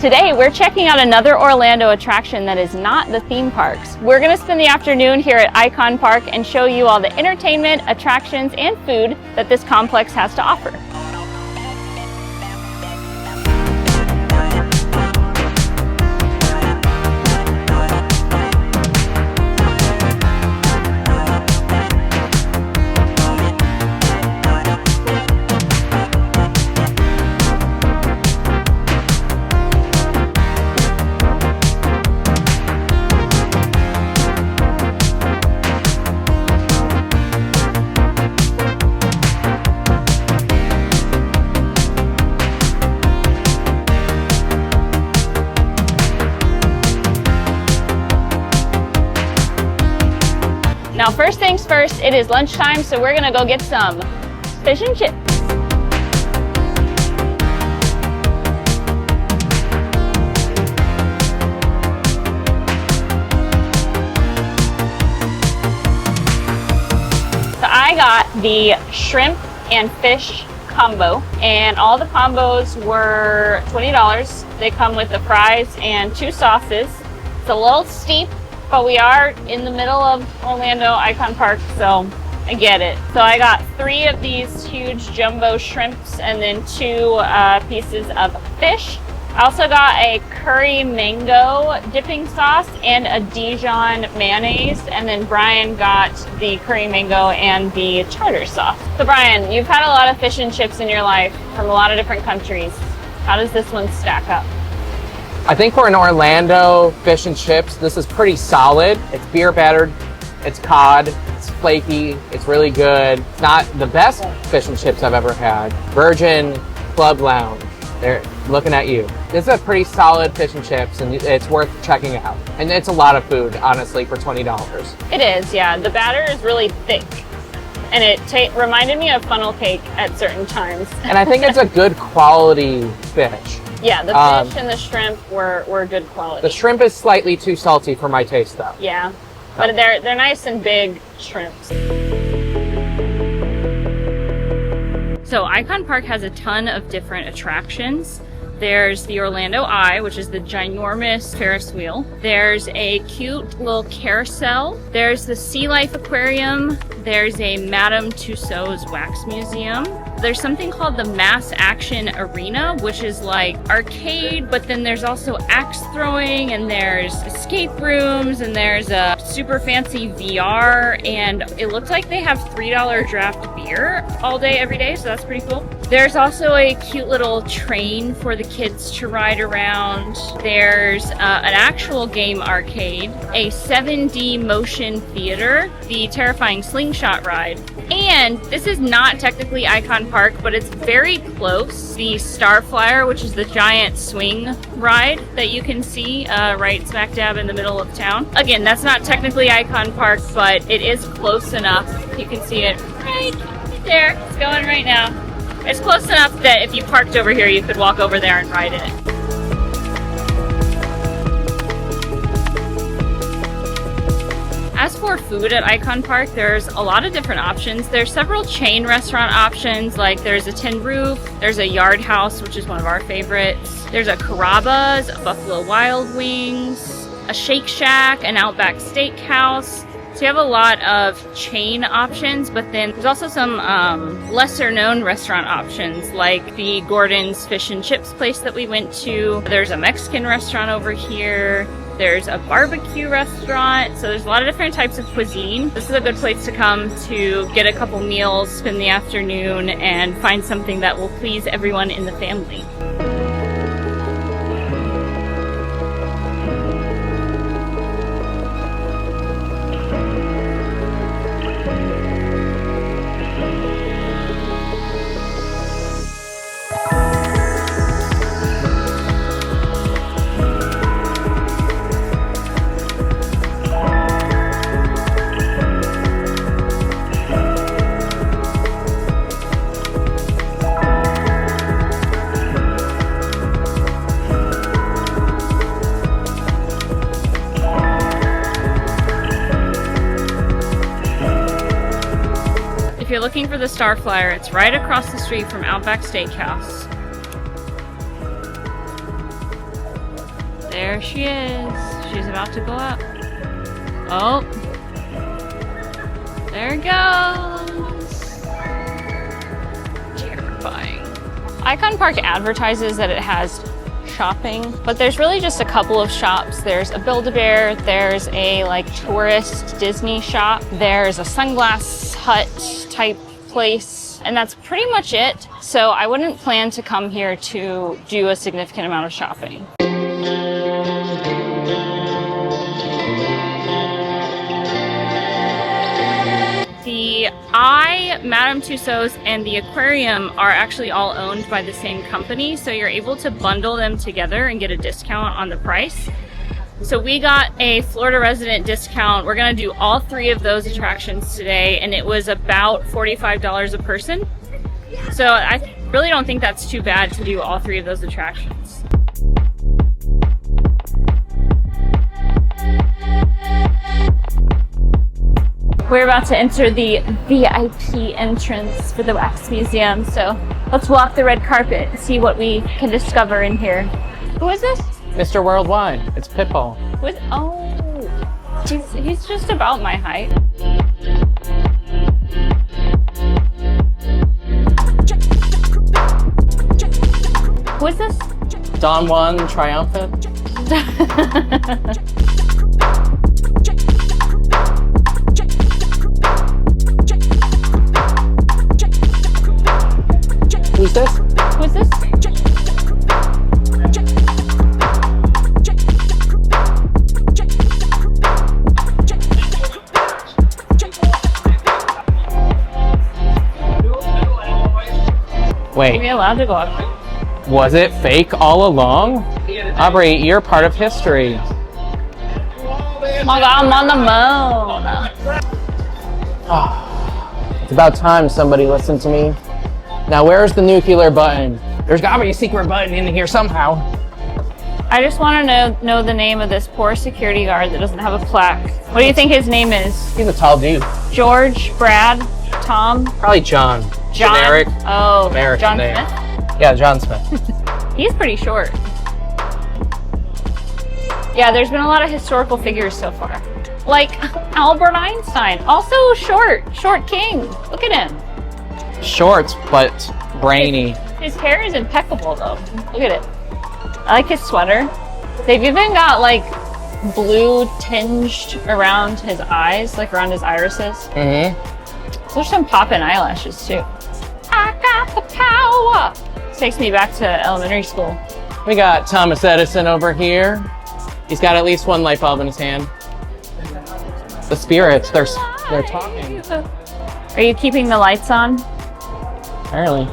Today we're checking out another Orlando attraction that is not the theme parks. We're going to spend the afternoon here at Icon Park and show you all the entertainment, attractions, and food that this complex has to offer. Now, first things first, it is lunchtime, so we're gonna go get some fish and chips. So I got the shrimp and fish combo, and all the combos were $20. They come with the fries and 2 sauces. It's a little steep, but we are in the middle of Orlando Icon Park, so I get it. So I got 3 of these huge jumbo shrimps and then 2 pieces of fish. I also got a curry mango dipping sauce and a Dijon mayonnaise, and then Brian got the curry mango and the tartar sauce. So Brian, you've had a lot of fish and chips in your life from a lot of different countries. How does this one stack up? I think for an Orlando fish and chips, this is pretty solid. It's beer battered, it's cod, it's flaky, it's really good. It's not the best fish and chips I've ever had. Virgin Club Lounge, they're looking at you. This is a pretty solid fish and chips, and it's worth checking out. And it's a lot of food, honestly, for $20. It is, yeah. The batter is really thick, and it reminded me of funnel cake at certain times. And I think it's a good quality fish. Yeah, the fish and the shrimp were good quality. The shrimp is slightly too salty for my taste, though. Yeah, but they're nice and big shrimps. So Icon Park has a ton of different attractions. There's the Orlando Eye, which is the ginormous Ferris wheel. There's a cute little carousel. There's the SEA LIFE Aquarium. There's a Madame Tussauds wax museum. There's something called the Mass Action Arena, which is like arcade, but then there's also axe throwing, and there's escape rooms, and there's a super fancy VR, and it looks like they have $3 draft beer all day, every day, so that's pretty cool. There's also a cute little train for the kids to ride around. There's an actual game arcade, a 7D motion theater, the terrifying slingshot ride, and this is not technically Icon Park, but it's very close. The Star Flyer, which is the giant swing ride that you can see right smack dab in the middle of town. Again, that's not technically Icon Park, but it is close enough. You can see it right there. It's going right now. It's close enough that if you parked over here, you could walk over there and ride it. As for food at Icon Park, there's a lot of different options. There's several chain restaurant options, like there's a Tin Roof, there's a Yard House, which is one of our favorites. There's a Carrabba's, a Buffalo Wild Wings, a Shake Shack, an Outback Steakhouse. So you have a lot of chain options, but then there's also some lesser known restaurant options, like the Gordon's Fish and Chips place that we went to. There's a Mexican restaurant over here. There's a barbecue restaurant. So there's a lot of different types of cuisine. This is a good place to come to get a couple meals, spend the afternoon, and find something that will please everyone in the family. If you're looking for the Star Flyer, it's right across the street from Outback Steakhouse. There she is. She's about to go up. Oh. There it goes. Terrifying. Icon Park advertises that it has shopping, but there's really just a couple of shops. There's a Build-A-Bear, there's a like tourist Disney shop, there's a sunglass hut type place, and that's pretty much it. So I wouldn't plan to come here to do a significant amount of shopping. The Madame Tussauds and the aquarium are actually all owned by the same company, so you're able to bundle them together and get a discount on the price. So we got a Florida resident discount. We're gonna do all 3 of those attractions today, and it was about $45 a person. So I really don't think that's too bad to do all 3 of those attractions. We're about to enter the VIP entrance for the Wax Museum, so let's walk the red carpet and see what we can discover in here. Who is this? Mr. Worldwide. It's Pitbull. Oh, he's just about my height. Who is this? Don Juan Triumphant. Who's this? Who's this? Wait. Are we allowed to go up? Was it fake all along? Aubrey, you're part of history. Oh my God, I'm on the moon. Oh, it's about time somebody listened to me. Now where's the nuclear button? There's gotta be a secret button in here somehow. I just want to know the name of this poor security guard that doesn't have a plaque. What do you think his name is? He's a tall dude. George, Brad, Tom? Probably John. John? Generic Oh, American John name. Smith? Yeah, John Smith. He's pretty short. Yeah, there's been a lot of historical figures so far. Like Albert Einstein, also short king. Look at him. Shorts, but brainy. His hair is impeccable though. Look at it. I like his sweater. They've even got like blue tinged around his eyes, like around his irises. Mm-hmm. There's some poppin' eyelashes too. I got the power. This takes me back to elementary school. We got Thomas Edison over here. He's got at least one light bulb in his hand. The spirits, they're talking. Are you keeping the lights on? Apparently.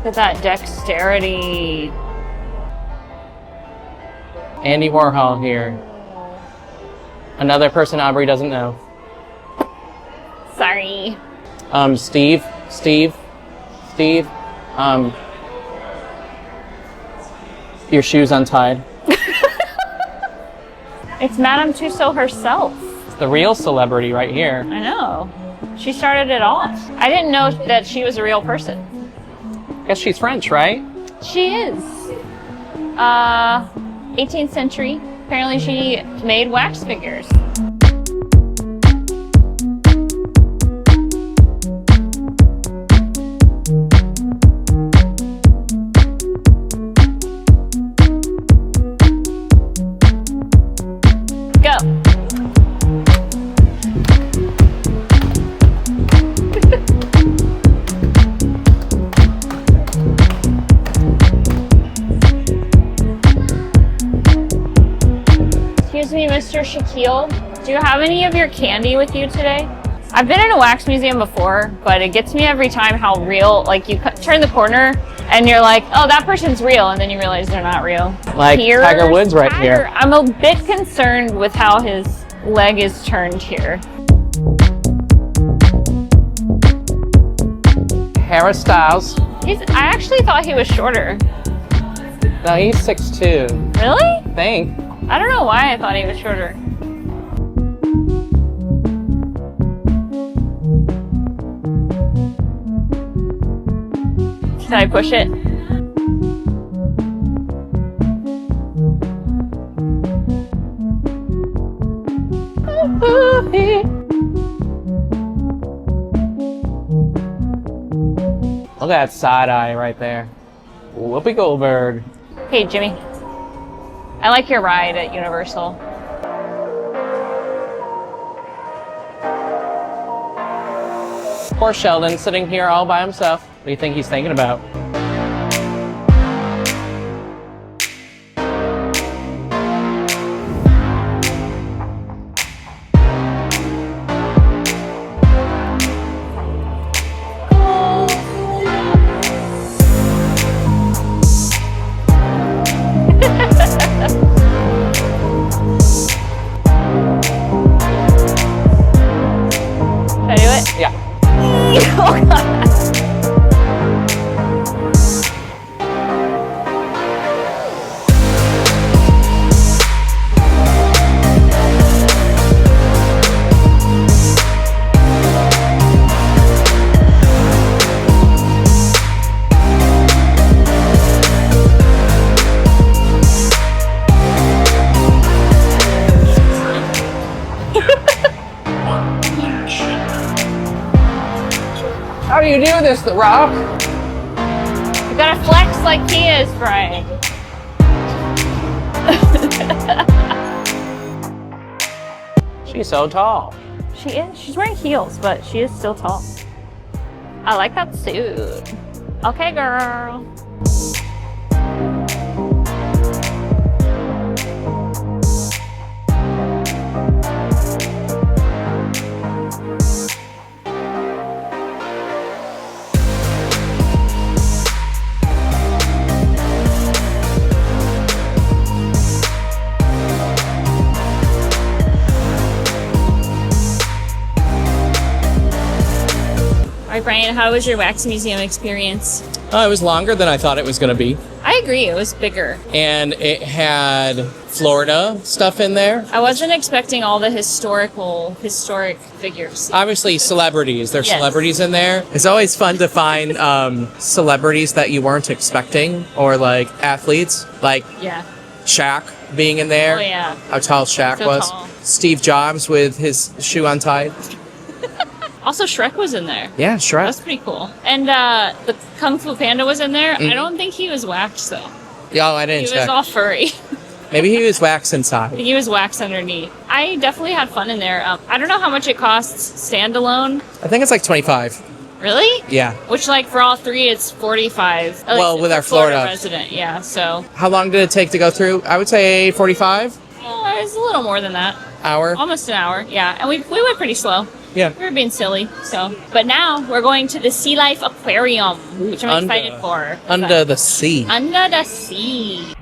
Look at that dexterity. Andy Warhol here. Another person Aubrey doesn't know. Sorry. Steve. Your shoe's untied. It's Madame Tussauds herself. It's the real celebrity right here. I know. She started it off. I didn't know that she was a real person. Guess she's French, right? She is. 18th century. Apparently she made wax figures. Go. Excuse me, Mr. Shaquille. Do you have any of your candy with you today? I've been in a wax museum before, but it gets me every time how real, like you turn the corner and you're like, oh, that person's real, and then you realize they're not real. Like Here's Tiger Woods right Tiger. here. I'm a bit concerned with how his leg is turned here. Harry Styles. I actually thought he was shorter. No, he's 6'2". Really? I think. I don't know why I thought he was shorter. Should I push it? Look at that side eye right there. Whoopi Goldberg. Hey, Jimmy. I like your ride at Universal. Poor Sheldon sitting here all by himself. What do you think he's thinking about? Should I do it? Yeah. Oh, God. How do you do this, The Rock? You gotta flex like he is, Brian. She's so tall. She is. She's wearing heels, but she is still tall. I like that suit. Okay, girl. All right, Brian, how was your wax museum experience? It was longer than I thought it was going to be. I agree, it was bigger. And it had Florida stuff in there. I wasn't expecting all the historic figures. Obviously, celebrities. There's Yes. celebrities in there. It's always fun to find celebrities that you weren't expecting, or like athletes, like Yeah. Shaq being in there. Oh, yeah. How tall Shaq So was. tall. Steve Jobs with his shoe untied. Also, Shrek was in there. Yeah, Shrek. That's pretty cool. And the Kung Fu Panda was in there. I don't think he was waxed, though. Yeah, I He didn't was check. all furry. Maybe he was waxed inside. He was waxed underneath. I definitely had fun in there. I don't know how much it costs standalone. I think it's like 25. Really? Yeah. Which, like, for all three, it's 45. Well, with for our Florida. resident, yeah. So How long did it take to go through? I would say 45 it's a little more than that. hour. Almost an hour, yeah. And we went pretty slow. Yeah. We were being silly, so. But now we're going to the Sea Life Aquarium, which I'm Under- excited for. Under the sea. Under the sea.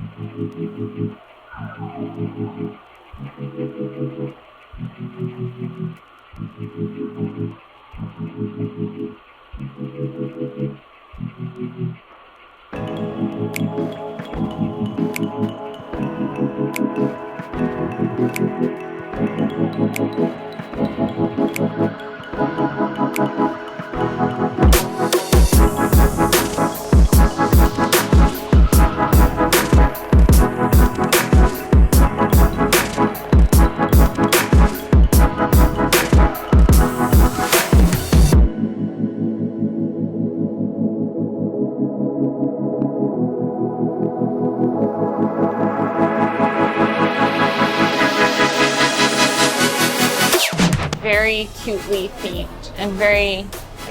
Very cutely themed and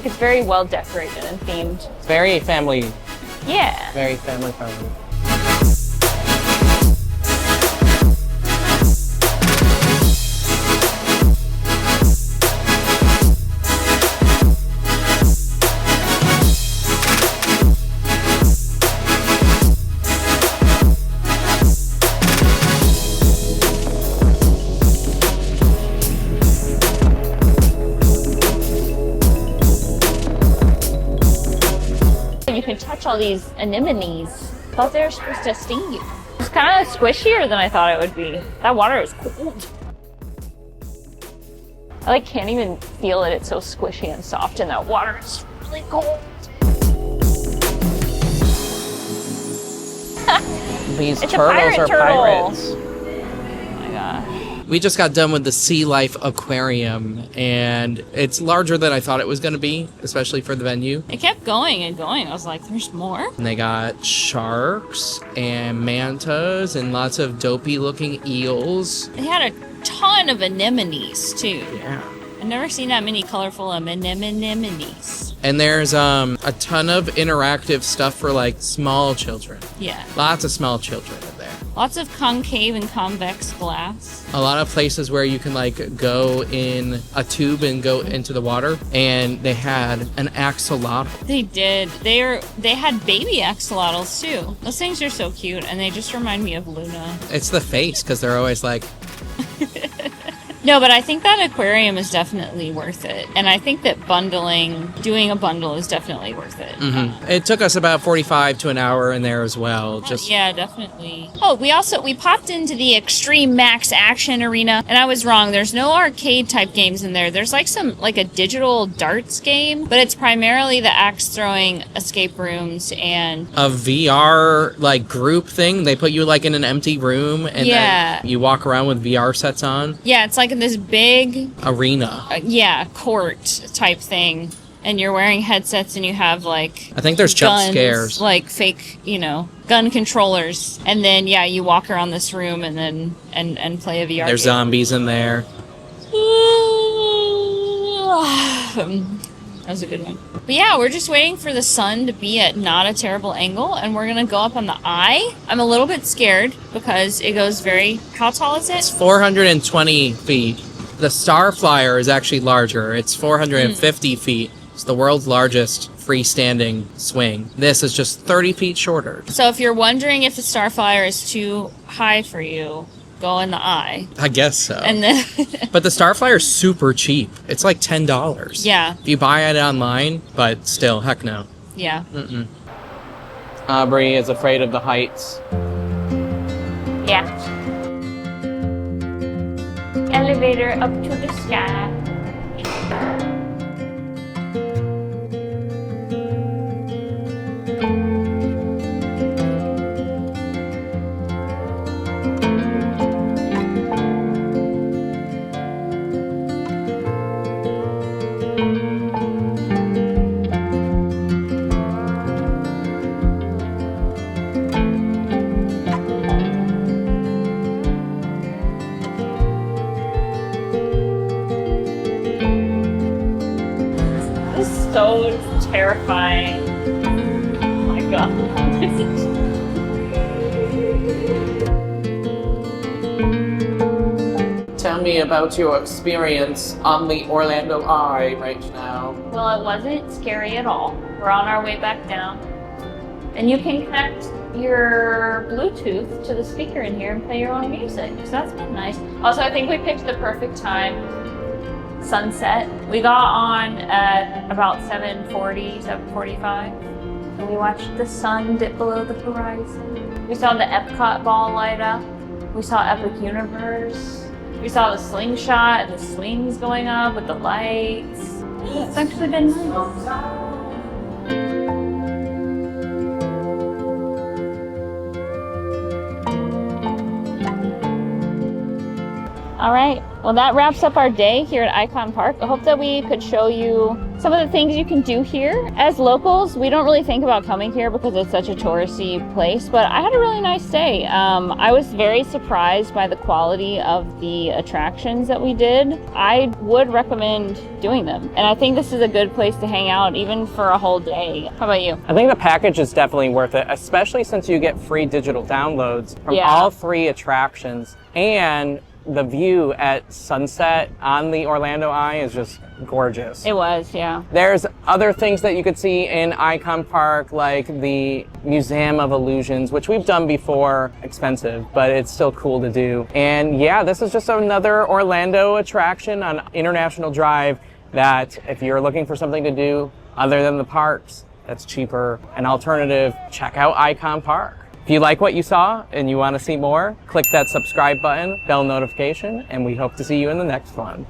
it's very well decorated and themed. It's very family, Yeah. very family friendly. You can touch all these anemones. I thought they were supposed to sting you. It's kind of squishier than I thought it would be. That water is cold. I can't even feel it. It's so squishy and soft, and that water is really cold. These It's a turtles pirate are turtle. pirates. Oh my gosh. We just got done with the Sea Life Aquarium, and it's larger than I thought it was going to be, especially for the venue. It kept going and going. I was like, there's more? And they got sharks and mantas and lots of dopey looking eels. They had a ton of anemones too. Yeah. I've never seen that many colorful anemones. And there's a ton of interactive stuff for like small children. Yeah. Lots of small children in there. Lots of concave and convex glass. A lot of places where you can like go in a tube and go into the water. And they had an axolotl. They did. They had baby axolotls too. Those things are so cute, and they just remind me of Luna. It's the face, because they're always like... No, but I think that aquarium is definitely worth it. And I think that doing a bundle is definitely worth it. Mm-hmm. It took us about 45 to an hour in there as well. Yeah, definitely. Oh, we popped into the Extreme Max Action Arena, and I was wrong. There's no arcade type games in there. There's like a digital darts game, but it's primarily the axe throwing, escape rooms, and a VR like group thing. They put you like in an empty room, and then you walk around with VR sets on. Yeah, it's like in this big arena. Court type thing. And you're wearing headsets, and you have like... I think there's jump scares. Like fake, gun controllers. And then, you walk around this room and then and play a VR There's game. zombies in there. That was a good one. But yeah, we're just waiting for the sun to be at not a terrible angle, and we're going to go up on the eye. I'm a little bit scared because it goes very... How tall is it? It's 420 feet. The Star Flyer is actually larger. It's 450 feet. It's the world's largest freestanding swing. This is just 30 feet shorter. So if you're wondering if the Starflyer is too high for you, go in the eye. I guess so. And then but the Starflyer is super cheap. It's like $10. Yeah. If you buy it online, but still, heck no. Yeah. Mm-mm. Aubrey is afraid of the heights. Yeah. Elevator up to the sky. So terrifying. Oh my god. Tell me about your experience on the Orlando Eye right now. Well, it wasn't scary at all. We're on our way back down. And you can connect your Bluetooth to the speaker in here and play your own music. So that's been nice. Also, I think we picked the perfect time. Sunset. We got on at about 7:40, 7:45, and we watched the sun dip below the horizon. We saw the Epcot ball light up. We saw Epic Universe. We saw the slingshot and the swings going up with the lights. It's actually been nice. All right, well that wraps up our day here at Icon Park. I hope that we could show you some of the things you can do here. As locals, we don't really think about coming here because it's such a touristy place, but I had a really nice day. I was very surprised by the quality of the attractions that we did. I would recommend doing them, and I think this is a good place to hang out even for a whole day. How about you? I think the package is definitely worth it, especially since you get free digital downloads from all 3 attractions, and the view at sunset on the Orlando Eye is just gorgeous. It was, yeah. There's other things that you could see in Icon Park, like the Museum of Illusions, which we've done before. Expensive, but it's still cool to do. And yeah, this is just another Orlando attraction on International Drive that if you're looking for something to do other than the parks, that's cheaper, an alternative, check out Icon Park. If you like what you saw and you want to see more, click that subscribe button, bell notification, and we hope to see you in the next one.